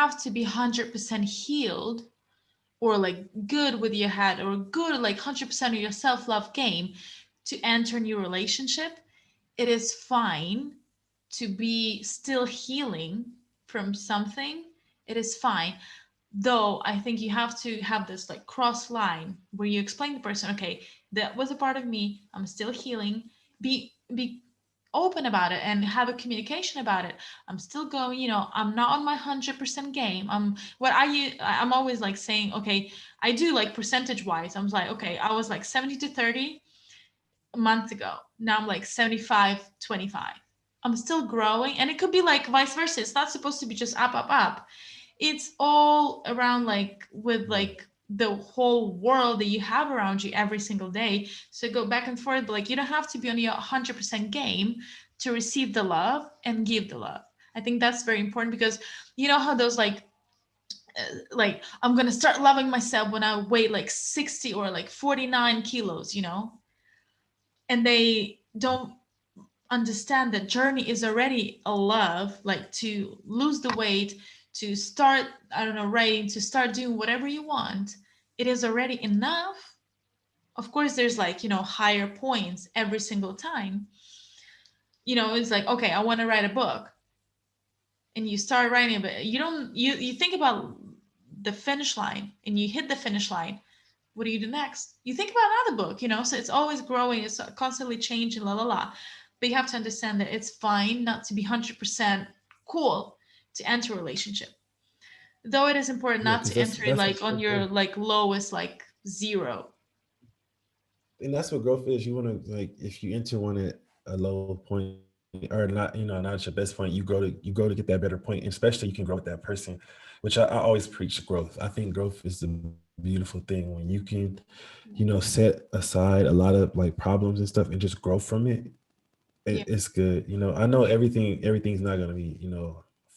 have to be 100% healed or like good with your head or good like 100% of your self-love game to enter a new relationship. It is fine to be still healing from something. It is fine. Though I think you have to have this like cross line where you explain to the person, okay, that was a part of me. I'm still healing. Be open about it and have a communication about it. I'm still going, I'm not on my 100% game. I'm always like saying, okay, I do like percentage wise. I'm like, okay, I was like 70 to 30 a month ago. Now I'm like 75-25. I'm still growing, and it could be like vice versa. It's not supposed to be just up, up, up. It's all around like with like the whole world that you have around you every single day. So go back and forth, but like you don't have to be on your 100% game to receive the love and give the love. I think that's very important because you know how those like I'm gonna start loving myself when I weigh like 60 or like 49 kilos, and they don't understand that journey is already a love, like to lose the weight, to start, I don't know, writing, to start doing whatever you want. It is already enough. Of course, there's like, higher points every single time. It's like, okay, I want to write a book. And you start writing, but you don't, you think about the finish line and you hit the finish line. What do you do next? You think about another book, so it's always growing, it's constantly changing, la la la. But you have to understand that it's fine not to be 100% cool to enter a relationship, though it is important Yeah, not because to enter it that's like on your like lowest like zero. and that's what growth is. You want to, like, if you enter one at a low point or not, not at your best point, you grow to get that better point, and especially you can grow with that person, which I always preach growth. I think growth is the beautiful thing when you can, set aside a lot of like problems and stuff and just grow from it. Yeah, It's good. I know everything's not gonna be,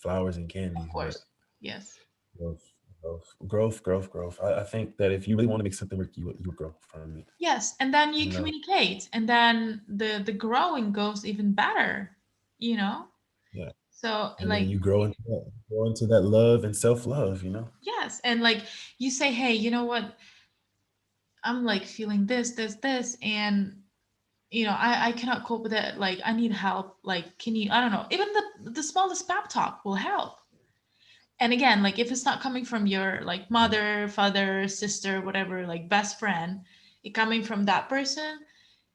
flowers and of candies, but course. Yes. growth, growth. I think that if you really want to make something work, you would grow from it. Yes, and then you You know, communicate, and then the growing goes even better, you know? yeah. So And then like you grow into that love and self love. yes, and like you say, hey, you know what? I'm like feeling this, and I cannot cope with it. Like I need help. Like, can you? I don't know. Even the smallest pep talk will help. And again, like if it's not coming from your like mother, father, sister, whatever, like best friend, it coming from that person,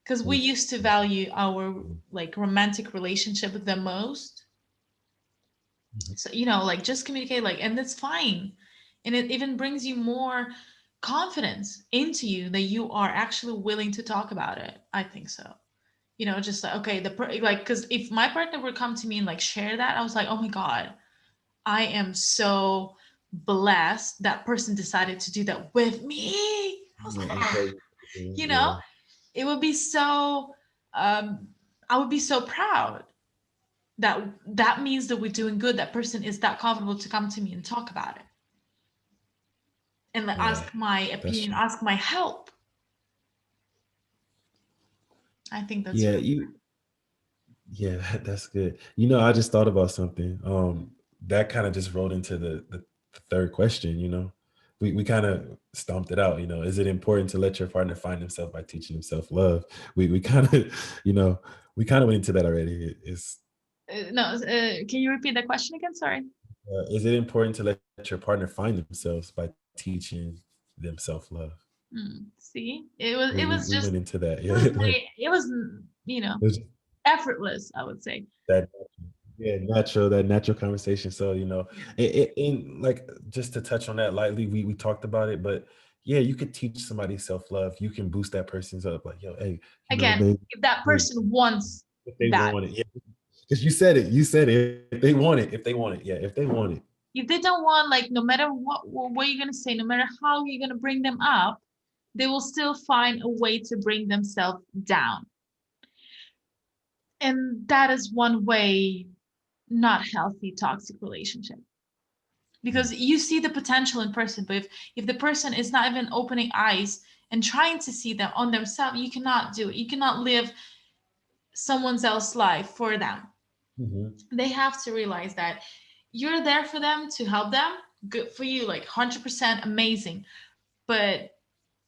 because we used to value our like romantic relationship the most. So like just communicate, like, and that's fine, and it even brings you more confidence into you that you are actually willing to talk about it. I think so. Just like, okay, like, because if my partner would come to me and like share that, I was like, oh my god, I am so blessed that person decided to do that with me. I was like, ah, you know Yeah. it would be so I would be so proud that that means that we're doing good. That person is that comfortable to come to me and talk about it and like Yeah. ask my That's opinion, true. ask my help. I think that's Yeah, really yeah, that's good. I just thought about something. That kind of just rolled into the third question. We kind of stomped it out. Is it important to let your partner find himself by teaching himself love? We kind of, you know, we kind of went into that already. no. Can you repeat the question again? Sorry. Is it important to let your partner find themselves by teaching them self love? See, We it we was we went just into that. it Yeah, was like very it was it's effortless, I would say. that. Yeah, that natural conversation. So, Yeah. and like, just to touch on that lightly, we talked about it, but yeah, you could teach somebody self-love. You can boost that person's up, like, yo, hey, Again, maybe if that person wants if they that. want it, yeah. Because you said it. If they want it, yeah, if they want it. If they don't want, like, no matter what you're gonna say, no matter how you're gonna bring them up, they will still find a way to bring themselves down. And that is one way not healthy toxic relationship. Because Mm, you see the potential in person, but if the person is not even opening eyes and trying to see them on themselves, you cannot do it. You cannot live someone else's life for them. mhm. They have to realize that you're there for them to help them. Good for you, like 100% amazing. But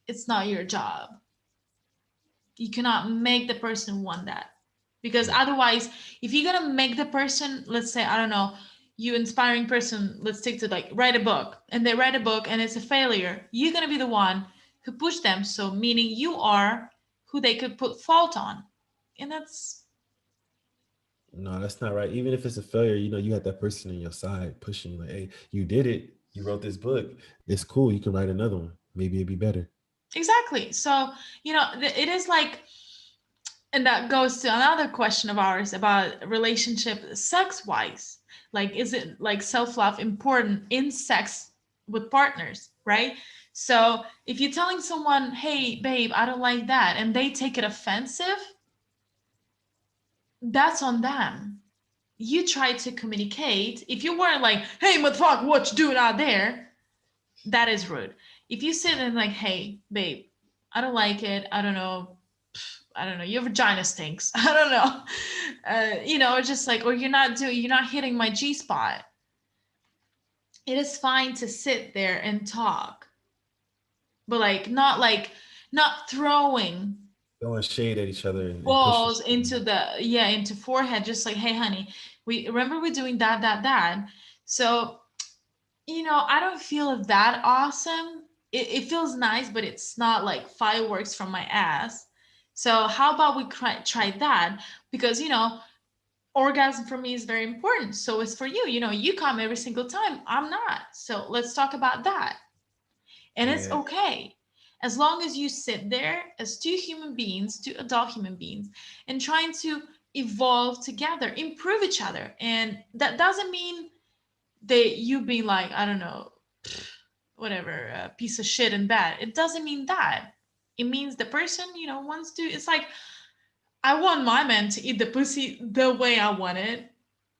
it's not your job. You cannot make the person want that, because Yeah. otherwise, if you're gonna make the person, let's say, I don't know, you inspiring person, let's take to like write a book, and they write a book and it's a failure, you're gonna be the one who pushed them. So meaning you are who they could put fault on, and that's No, that's not right. Even if it's a failure, you got that person in your side pushing, like, hey, you did it. You wrote this book. It's cool. You can write another one. Maybe it'd be better. exactly. So it is like, and that goes to another question of ours about relationship sex wise. Like, is it like self-love important in sex with partners, right? So if you're telling someone, hey babe, I don't like that, and they take it offensive, that's on them. You try to communicate. If you weren't like, hey motherfucker, what you doing out there, that is rude. If you sit and like, hey babe, I don't like it, I don't know, your vagina stinks. I don't know. Just like, or you're not hitting my G spot. It is fine to sit there and talk, but not throwing Throwing shade at each other and pushing. balls into into forehead, just like, hey honey, we're doing that. So, I don't feel that awesome. It feels nice, but it's not like fireworks from my ass. So how about we try that? Because orgasm for me is very important. So it's for you. You come every single time. I'm not. So let's talk about that. And it's Yeah. okay. As long as you sit there as two human beings, two adult human beings, and trying to evolve together, improve each other. And that doesn't mean that you being like, I don't know, whatever, a piece of shit and bad. It doesn't mean that. It means the person, wants to. It's like, I want my man to eat the pussy the way I want it.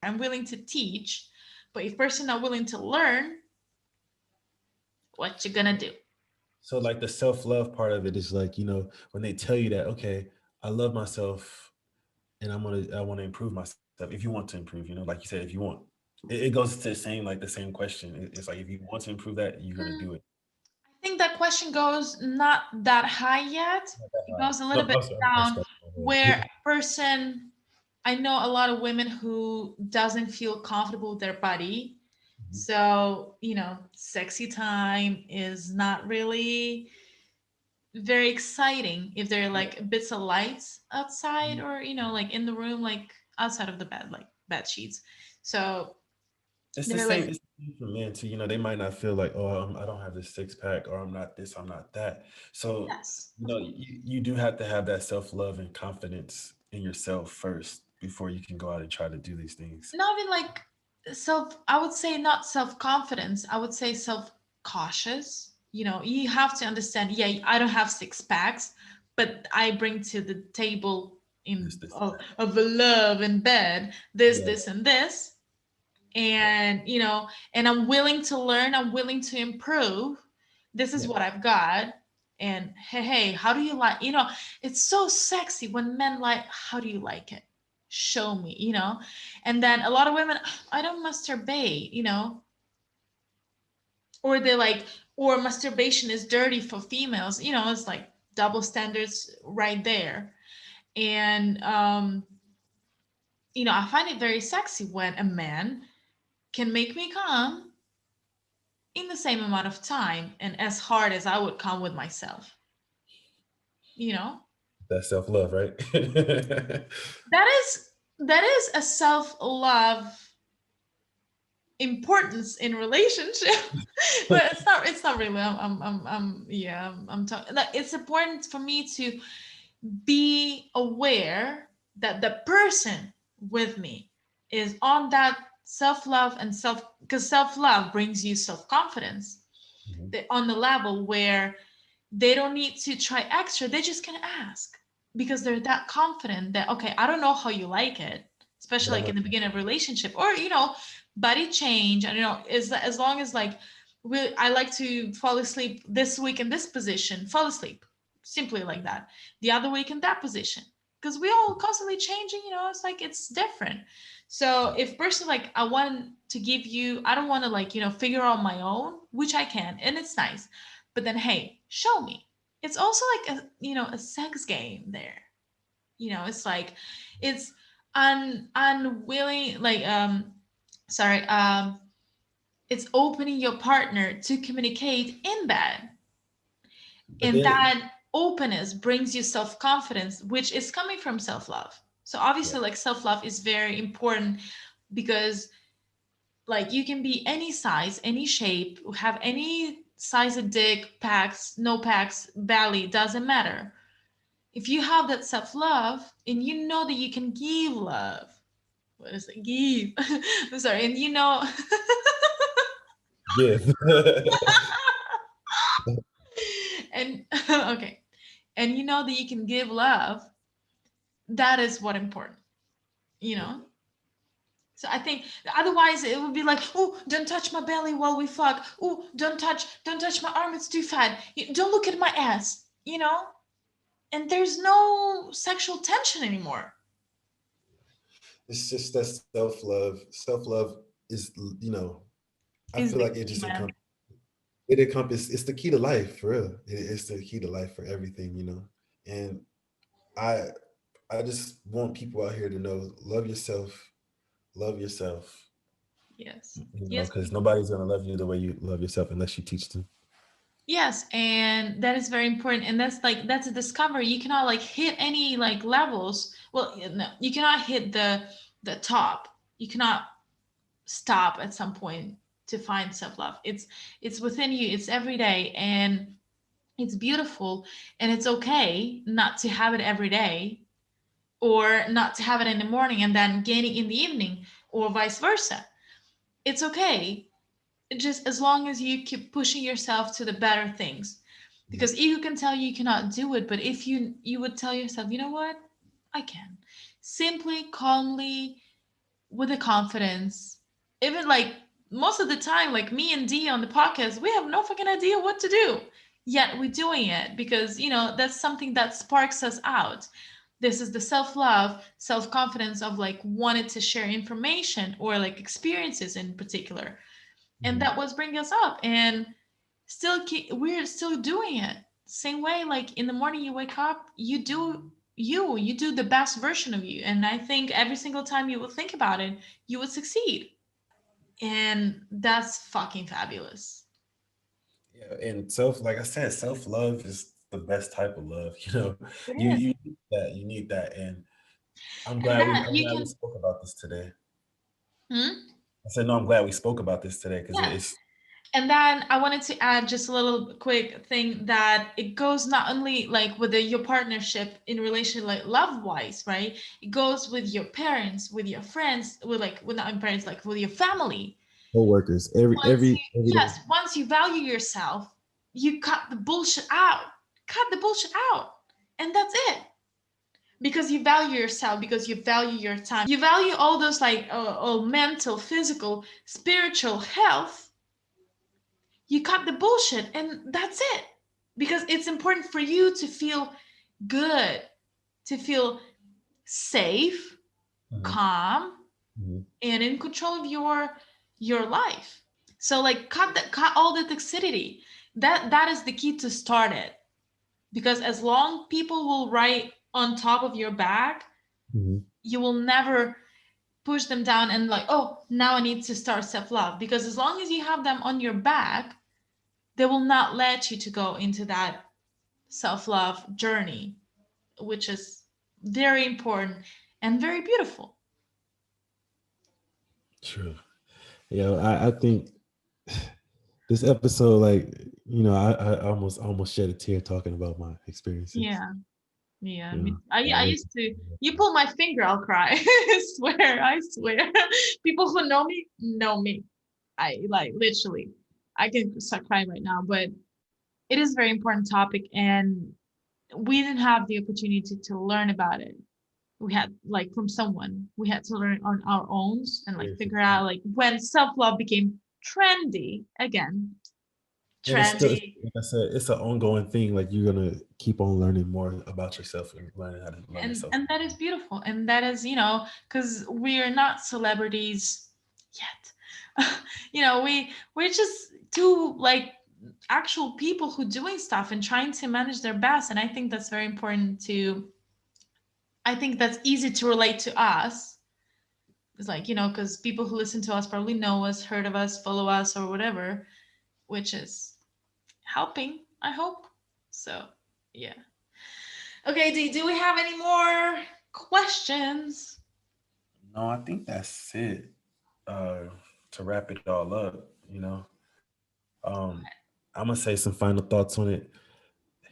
I'm willing to teach, but if person not willing to learn, what you gonna do? So like the self-love part of it is like, when they tell you that, okay, I love myself and I want to improve myself. If you want to improve, like you said, if you want, it goes to the same question. It's like, if you want to improve that, you're going to Hmm, do it. I think that question goes not that high yet. Not that It high. goes a little No, bit I'm down, sorry. where a person, I know a lot of women who doesn't feel comfortable with their body. Mhm. So, sexy time is not really very exciting if there are Yeah. like bits of lights outside, Mhm. or like in the room, like outside of the bed, like bed sheets. So It's the they're same. like, It's the same for men too. They might not feel like, oh, I don't have this six pack, or I'm not this, I'm not that. So, yes, of course. you do have to have that self love and confidence in yourself first before you can go out and try to do these things. Not even like self, I would say not self-confidence, I would say self-cautious. You have to understand, yeah, I don't have six packs, but I bring to the table This, in this, and of love in bed this, that. and this. Yeah, And and I'm willing to learn, I'm willing to improve. This is yeah, what I've got. And hey, how do you like, it's so sexy when men like, how do you like it, show me. And then a lot of women, I don't masturbate, or they like, or masturbation is dirty for females. It's like double standards right there. And I find it very sexy when a man can make me come in the same amount of time and as hard as I would come with myself. You know, that's self love, right? that is a self-love importance in relationship. But it's not really. Yeah, I'm talking like, it's important for me to be aware that the person with me is on that self-love and because self-love brings you self-confidence, Mhm. on the level where they don't need to try extra. They just can ask because they're that confident that, okay, I don't know how you like it, But especially I'm like in gonna the try. beginning of a relationship, or body change. I don't know, is that as long as like, I like to fall asleep this week in this position, fall asleep simply like that. The other week in that position. because we all constantly changing, it's like it's different. So if person like I want to give you, I don't want to like, figure out my own, which I can, and it's nice. But then hey, show me. It's also like a sex game there. It's like it's unwilling, like sorry, it's opening your partner to communicate in bed. But And then, that openness brings you self-confidence, which is coming from self-love. So yeah, obviously like self-love is very important, because like you can be any size, any shape, have any size of dick, packs, no packs, belly, doesn't matter. If you have that self-love and you know that you can give love, what is it? Give. I'm sorry, and yeah. and okay, and you know that you can give love, that is what important, you know. So I think otherwise it would be like, oh, don't touch my belly while we fuck. Oh, don't touch my arm, it's too fat. Don't look at my ass, And there's no sexual tension anymore. It's just that self-love. Self-love is, I Is feel the like key, man. it's the key to life for real. It's the key to life for everything, And I I just want people out here to know, love yourself, Yes. Yes, because people. nobody's gonna love you the way you love yourself unless you teach them. Yes, and that is very important. And that's a discovery. You cannot like hit any like levels. Well, no, you cannot hit the top. You cannot stop at some point to find self-love. It's within you. It's every day, and it's beautiful, and it's okay not to have it every day, or not to have it in the morning and then gain it in the evening, or vice versa. It's okay, just as long as you keep pushing yourself to the better things, Mhm. because ego can tell you you cannot do it. But if you would tell yourself, you know what, I can, simply, calmly, with a confidence. Even like most of the time, like me and Dee on the podcast, we have no fucking idea what to do, yet we're doing it because that's something that sparks us out. This is the self-love, self-confidence of like wanted to share information or like experiences in particular, and Mhm. that was bringing us up. And we're still doing it same way. Like in the morning you wake up, you do the best version of you, and I think every single time you would think about it, you would succeed, and that's fucking fabulous. Yeah, and like I said, self-love is the best type of love. It You is. you need that, and And then I'm you glad we can. spoke about this today. Hmm? I said no, I'm glad we spoke about this today because Yes. it's And then I wanted to add just a little quick thing, that it goes not only like with your partnership in relation, like love wise, right? It goes with your parents, with your friends, with like with not parents, like with your family. co-workers Once you, every day. yes, once you value yourself, you cut the bullshit out. Cut the bullshit out. And that's it. Because you value yourself, because you value your time, you value all those like mental, physical, spiritual health. You cut the bullshit, and that's it. Because it's important for you to feel good, to feel safe, Mhm, calm, mhm. and in control of your life. So like cut all the toxicity. That is the key to start it. Because as long people will write on top of your back, Mhm. you will never push them down and like, oh, now I need to start self-love. Because as long as you have them on your back, they will not let you to go into that self-love journey, which is very important and very beautiful. True. I think this episode, like, I almost shed a tear talking about my experiences. Yeah. Yeah, You know, I used to. You pull my finger, I'll cry. I swear, I swear. People who know me. I like literally. I can start crying right now, but it is a very important topic, and we didn't have the opportunity to learn about it. We had like from someone. We had to learn on our own and like experiences. figure out like when self love became trendy again. And it's still, trendy. like I said, it's an ongoing thing. Like you're gonna keep on learning more about yourself and learning how to love yourself. And that is beautiful, and that is, because we are not celebrities yet. We're just two like actual people who doing stuff and trying to manage their best, and I think that's very important to I think that's easy to relate to us. It's like, because people who listen to us probably know us, heard of us, follow us, or whatever, which is helping, I hope. So, yeah. Okay, do we have any more questions? No, I think that's it. Uh, to wrap it all up, I'm gonna say some final thoughts on it.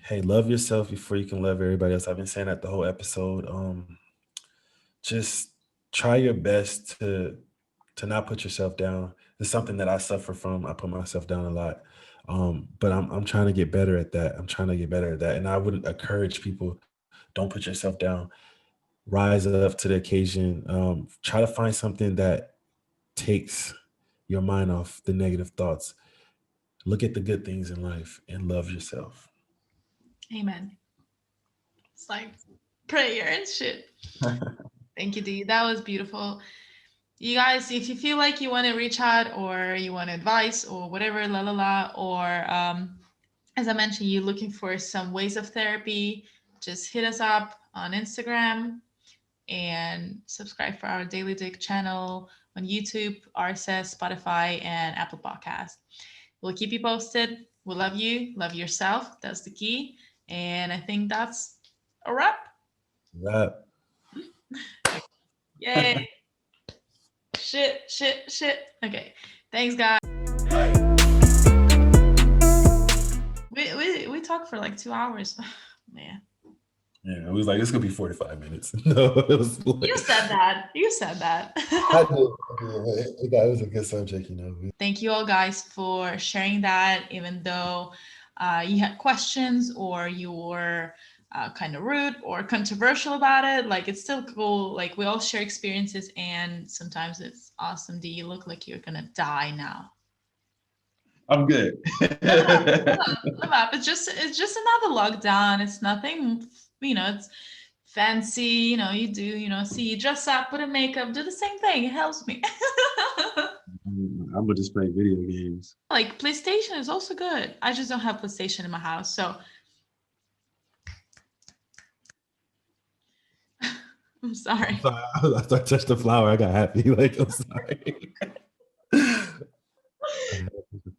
Hey, love yourself before you can love everybody else. I've been saying that the whole episode. Just try your best to not put yourself down. It's something that I suffer from. I put myself down a lot. But I'm trying to get better at that. I'm trying to get better at that. And I would encourage people, don't put yourself down. Rise up to the occasion. Try to find something that takes your mind off the negative thoughts. Look at the good things in life and love yourself. Amen. It's like prayer and shit. Thank you, Dee. That was beautiful. You guys, if you feel like you want to reach out or you want advice or whatever, la la la, or as I mentioned, you're looking for some ways of therapy, just hit us up on Instagram and subscribe for our Daily Dick channel on YouTube, RSS, Spotify, and Apple Podcast. We'll keep you posted. We love you. Love yourself. That's the key. And I think that's a wrap. Right. Yay. Shit. Okay. Thanks, guys. We talked for like 2 hours. Man. Yeah, it was like, it's going to be 45 minutes. No, it was like, You said that. I did. It was a good subject, Thank you all guys for sharing that, even though you had questions or you were kind of rude or controversial about it. Like, it's still cool. Like, we all share experiences, and sometimes it's awesome. Do you look like you're gonna die now? I'm good. Live up. It's just another lockdown. It's nothing, it's fancy, you do, see, you dress up, put on makeup, do the same thing. It helps me. I'm gonna just play video games. Like, PlayStation is also good. I just don't have PlayStation in my house, so I'm sorry. I touched the flower. I got happy. Like, I'm sorry.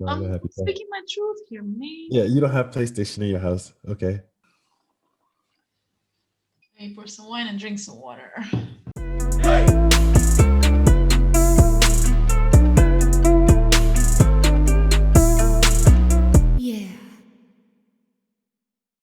I'm speaking my truth here, man. Yeah, you don't have PlayStation in your house. Okay. Okay, pour some wine and drink some water.